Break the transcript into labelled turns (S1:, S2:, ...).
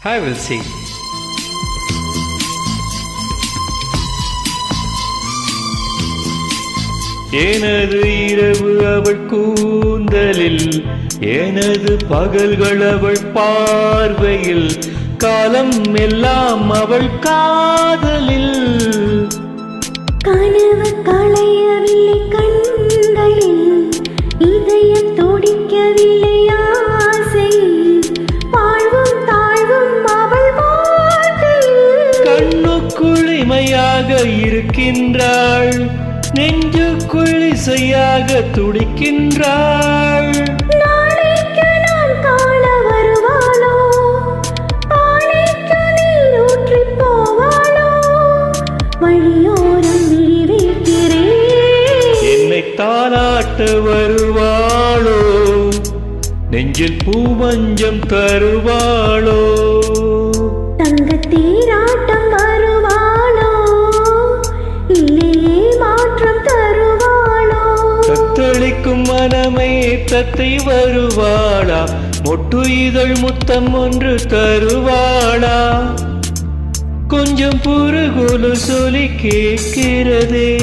S1: I will see. எனது இரவு அவள் கூந்தலில், எனது பகல்கள் அவள் பார்வையில், காலம் எல்லாம் அவள் காதலில்.
S2: கனவு களையவில்லை கண்களில், இதயம் துடிக்கவில்லை ஆசையில், வாழ்வும் தாழ்வும் அவள் வாழ்க்கையில்.
S1: கண்ணுக்குள் இமையாக இருக்கின்றாள், நெஞ்சுக்குள் இசையாக துடிக்கின்றாள்.
S2: நாளைக்கு நான் காண வருவாளோ, பானைக்கு நீர் ஊற்றி போவாளோ, வழியோரம் விழி வைக்கிறேன்.
S1: என்னை தாலாட்ட வருவாளோ, நெஞ்சில் பூமஞ்சம் தருவாளோ,
S2: தங்கத் தேராட்டம் வருவாளோ, இல்லையே மாற்றம் தருவாளோ.
S1: தத்தளிக்கும் மனமே தத்தை வருவாளா, மொட்டு இதழ் முத்தம் ஒன்று தருவாளா, கொஞ்சம் புருகுலு சொல்லி கேட்கிறதே.